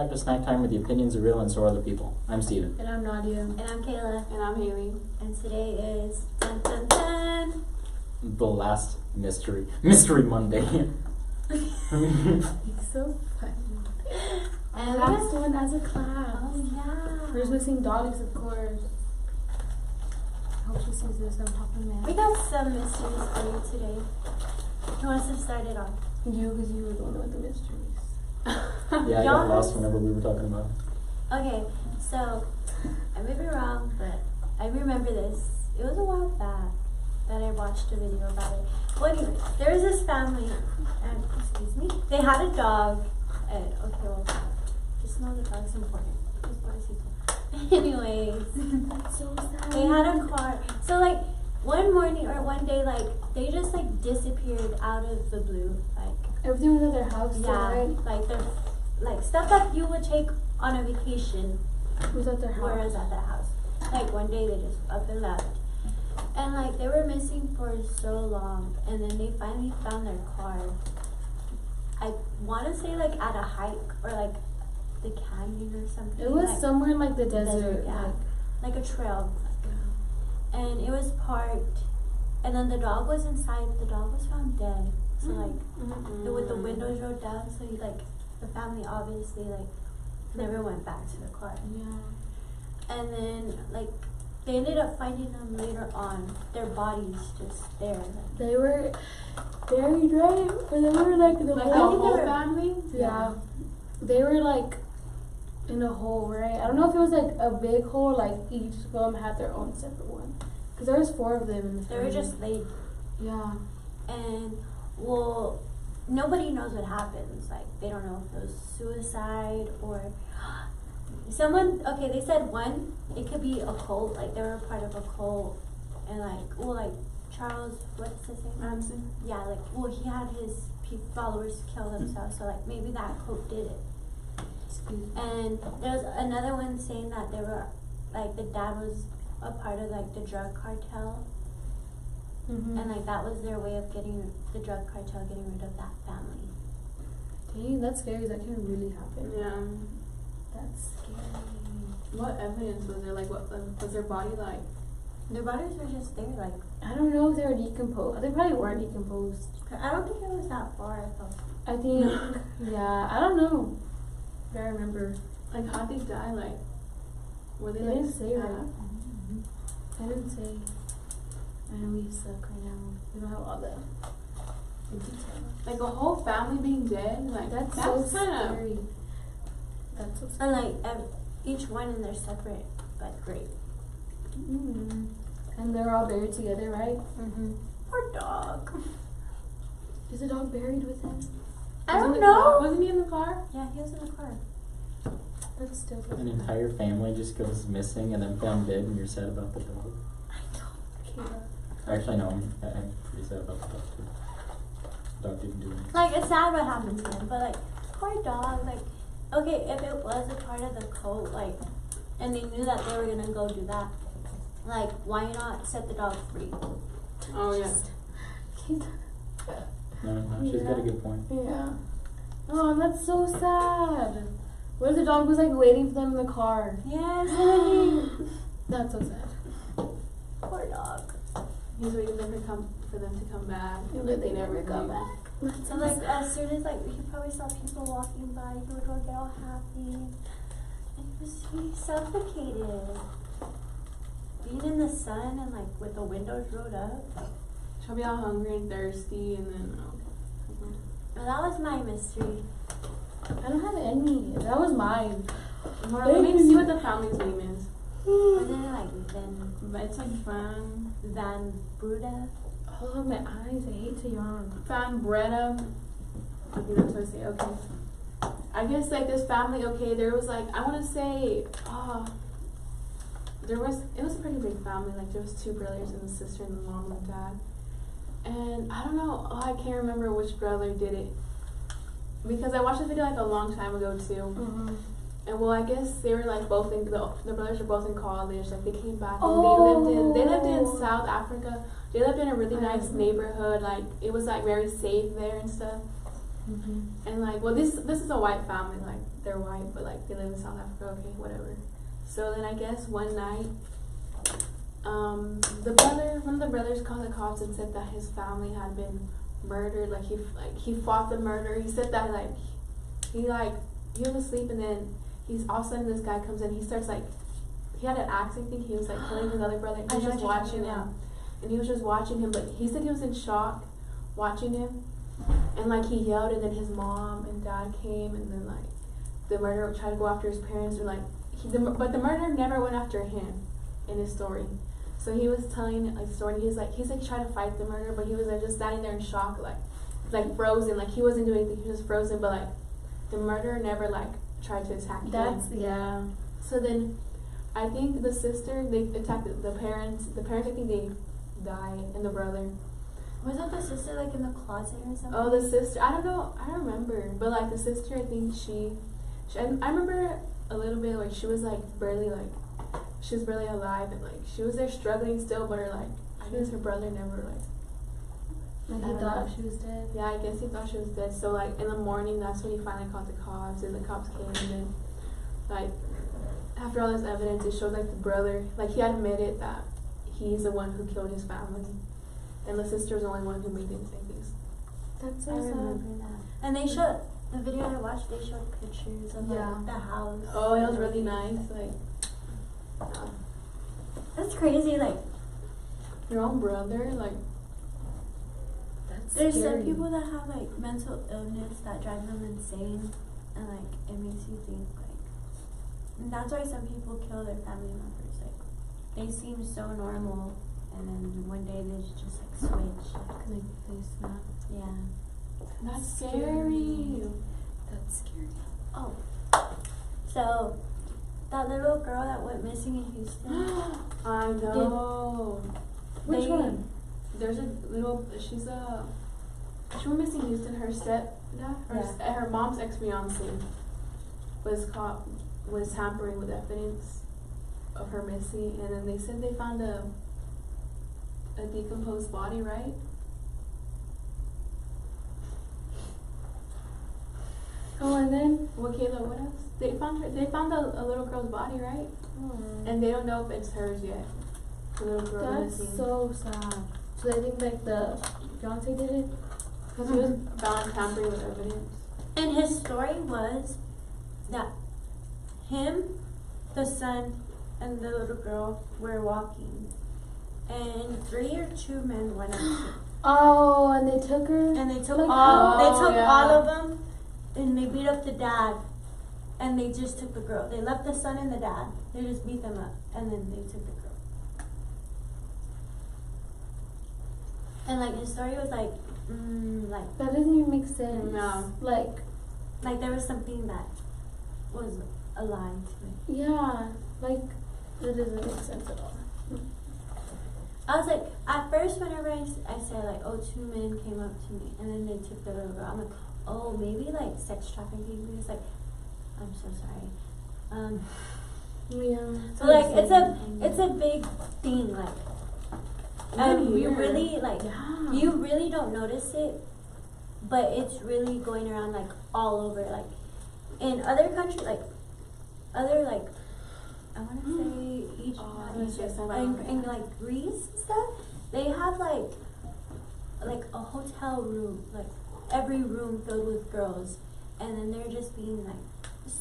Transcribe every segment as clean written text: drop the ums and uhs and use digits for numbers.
back to Snack Time, where the opinions are real and so are the people. I'm Steven. And I'm Nadia. And I'm Kayla. And I'm Haley. And today is dun, dun, dun. The last Mystery Monday. He's so funny. And the last one as a class. Oh yeah. Who's missing dogs, of course. I hope she sees this. I'm talking We mad. got some mysteries for you today. Who wants to start it off? You, because you were the one with the mysteries. Yeah, I got lost whenever we were talking about it. Okay, so I may be wrong, but I remember this. It was a while back that I watched a video about it. Well, anyway, there was this family, and excuse me, they had a dog, and okay, well, just know the dog's important. Just want to see. Anyways, So sad. they had a car. So like one morning or one day, like they just like disappeared out of the blue, like. Everything was at their house, Yeah, right? like they're like stuff that you would take on a vacation, It was at their house. whereas at their house. Like one day they just up and left, and like they were missing for so long, and then they finally found their car. I want to say like at a hike or like the canyon or something. It was like, somewhere in like the desert. yeah, like a trail, Yeah. and it was parked, and then the dog was inside. The dog was found dead. So like. With the windows rolled down, so you, like the family obviously like never went back to the car. Yeah. And then like they ended up finding them later on, their bodies just there. Like, They were buried, right? Or they were like the Like the whole whole family? Yeah. They were like in a hole, right? I don't know if it was like a big hole, like each of them had their own separate one. Because there was 4 of them in the they were family. just laid, Yeah. and well, nobody knows what happens. Like they don't know if it was suicide or someone. Okay, they said one. It could be a cult. Like they were part of a cult, and like Charles, what's his name? Manson. Yeah, like, well, he had his followers kill themselves, so, like, maybe that cult did it. And there's another one saying that they were, like, the dad was a part of, like, the drug cartel, Mm-hmm. and, like, that was their way of getting, the drug cartel getting rid of that family. Dang, that's scary. That can really happen. Yeah. That's scary. What evidence was there? Like, what was their body like? Their bodies were just there, like, I don't know if they were decomposed. They probably weren't decomposed. I don't think it was that far, though. I think, yeah, I don't know. But I remember. Like, how'd they die? Like, were they They like didn't say stabbed? right. I didn't say. I know we suck right now. We don't have all the details. Like, a whole family being dead? Like, That's so kind of. scary. That's so scary. And, like, each one in their separate, like, grave. Mm. And they're all buried together, right? Mm-hmm. Poor dog. Is the dog buried with him? I don't Wasn't know. Wasn't he in the car? Yeah, he was in the car. That's still so An entire family just goes missing and then found dead, and you're sad about the dog. I don't care. Actually, no, I'm pretty sad about the dog too. The dog didn't do anything. Like, it's sad what happened to him, but, like, poor dog. Like, okay, if it was a part of the cult, like, and they knew that they were gonna go do that, like, why not set the dog free? Oh, yeah. No, she's got a good point. Yeah. Oh, that's so sad. What if the dog was like waiting for them in the car? Yes. That's so sad. Poor dog. He's waiting for them to come back. But they never come back. So, like, as soon as, like, he probably saw people walking by, he would go get all happy. And he suffocated. Being in the sun and, like, with the windows rolled up. She'll be all hungry and thirsty, and then Well, that was my mystery. I don't have any. That was mine. let me see what the family's name is. Wasn't it, like, But it's like Van Bruda? Oh, my eyes. I hate to yawn. Van Breda. Okay, that's what I say. Okay. I guess like this family. Okay, there was like I want to say. It was a pretty big family. Like there was 2 brothers and a sister and the mom and dad. And I don't know. Oh, I can't remember which brother did it because I watched the video like a long time ago too. Mm-hmm. And well, I guess they were like both in the brothers were both in college. Like they came back and Oh. they lived in South Africa. They lived in a really nice neighborhood. Like it was like very safe there and stuff. And like, well, this is a white family, like they're white, but like they live in South Africa. Okay, whatever. So then I guess one night, one of the brothers called the cops and said that his family had been murdered. Like he fought the murder. He said that he was asleep, and then all of a sudden this guy comes in. He starts like, he had an axe. I think he was like killing his other brother. He was just watching him, and he was just watching him. But he said he was in shock, watching him, and like he yelled, and then his mom and dad came, and then like the murderer tried to go after his parents, and like but the murderer never went after him in his story. So he was telling like story. He's like trying to fight the murderer, but he was like just standing there in shock, like frozen. Like he wasn't doing anything. He was frozen. But like the murderer never like tried to attack him. So then I think the sister, they attacked the parents. The parents, I think they died, and the brother. Wasn't the sister like in the closet or something? Oh, the sister. I don't know. I don't remember. But like the sister, I think I remember a little bit. Like she was like barely like. She was barely alive, and like she was there struggling still, but I guess her brother never Like he thought she was dead. Yeah, I guess he thought she was dead. So like in the morning, that's when he finally called the cops, and the cops came, and then like after all this evidence, it showed like the brother, like he admitted that he's the one who killed his family, and the sister's the only one who made him say this. That's I so sad. remember that. And they showed the video I watched. They showed pictures of like the house. Oh, it was really nice. Like. That's crazy. Like your own brother, like. That's there's scary. some people that have like mental illness that drive them insane, and like it makes you think like. And that's why some people kill their family members. Like they seem so normal, and then one day they just like switch. Like they snap. Yeah. That's scary. That's scary. Oh. So. That little girl that went missing in Houston. I know. Which one? There's a little. She went missing in Houston. Her her mom's ex-fiance was tampering with evidence of her missing, and then they said they found a decomposed body, right? Oh, and then? What, Kayla? What else? They found a little girl's body, right? And they don't know if it's hers yet. The little girl. That's so sad. So they think like the fiance did it? Because he was found tampering with evidence. And his story was that him, the son, and the little girl were walking, and 3 or 2 men went up. Oh, and they took her? And they took Like, all of them, and they beat up the dad. And they just took the girl. They left the son and the dad. They just beat them up, and then they took the girl. And like his story was like, that doesn't even make sense. No. Like there was something that was a lie to it. yeah, like that doesn't make sense at all. I was like, at first, whenever I said like, oh, 2 men came up to me, and then they took the little girl. I'm like, oh, maybe like sex trafficking. Because like. I'm so sorry. Yeah. So like it's a big thing, like you really like you really don't notice it, but it's really going around like all over, like in other countries, like other like I want to say Egypt, and like Greece and stuff. They have like a hotel room, like every room filled with girls, and then they're just being like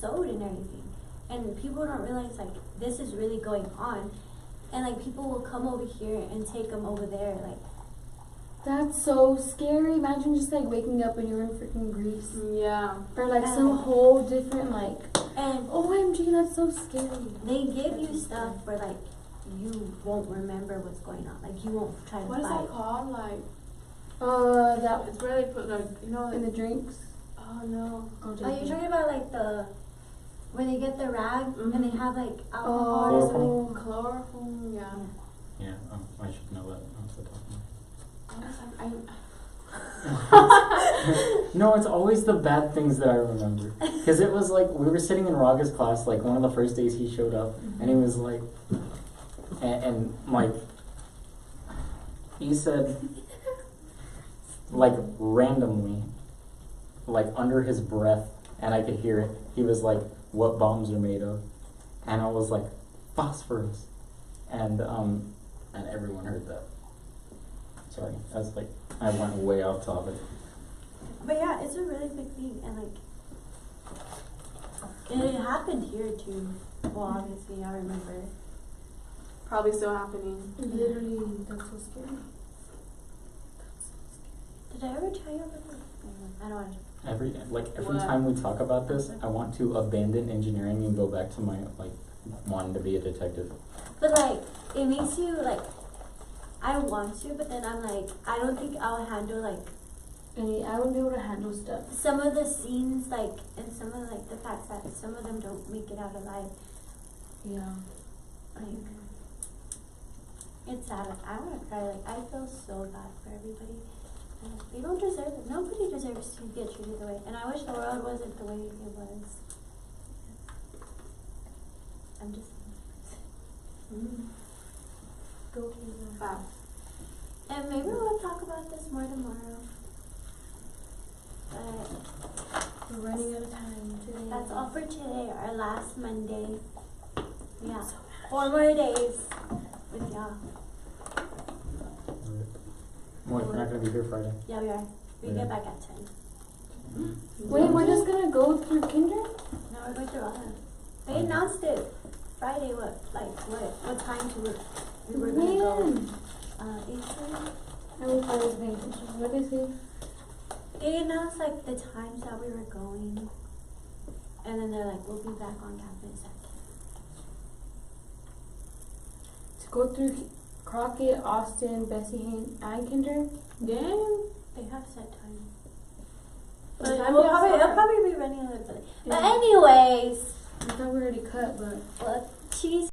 sold and everything, and people don't realize like this is really going on, and like people will come over here and take them over there. Like that's so scary. Imagine just like waking up and you're in freaking Greece. Yeah. Or like some whole different like. And OMG, that's so scary. they give you stuff where like you won't remember what's going on. Like you won't try to What is fight. that called? Like That it's where they put like in the drinks. Oh no. Oh, you're talking about like where they get the rag and they have like alcohol Oh. or something. Chloroform. Yeah. Yeah, I should know that. I'm so No, it's always the bad things that I remember. Because it was like, we were sitting in Raga's class, like one of the first days he showed up, and he was like, and like, he said, like randomly, like under his breath, and I could hear it. He was like, "What bombs are made of?" And I was like, "Phosphorus," and everyone heard that. Sorry, that's like I went way off topic. But yeah, it's a really big thing, and like it happened here too. Well, obviously, I remember. Probably still happening. Literally, that's so scary. Did I ever tell you about this? I don't want to. Every What? time we talk about this, I want to abandon engineering and go back to my like wanting to be a detective. But like, it makes you like. I want to, but then I'm like, I don't think I'll handle like And I wouldn't be able to handle stuff. some of the scenes, like, and some of like the facts that some of them don't make it out alive. Yeah. Like, it's sad. I want to cry. Like, I feel so bad for everybody. And like, they don't deserve it. Nobody deserves to get treated the way. And I wish the world wasn't the way it was. I'm just. Go Kayla. Wow. And maybe we'll talk about this more tomorrow. But We're running out of time today. that's all for today. Our last Monday. Yeah. 4 more days with y'all. Well, we're not gonna be here Friday. Yeah, we are. We Yeah. get back at 10. Wait, we're just gonna go through kinder? No, we're going to Rana. They announced it Friday. What time we were gonna go? Man. 8:30. I was paying attention. What did they say? They announced like the times that we were going, and then they're like, "We'll be back on campus at 10." To go through Crockett, Austin, Bessie Haynes, and kinder? Damn. They have set time. But But I'm it'll also- probably be running a little bit. But Yeah. anyways, I thought we already cut, but. well, cheese.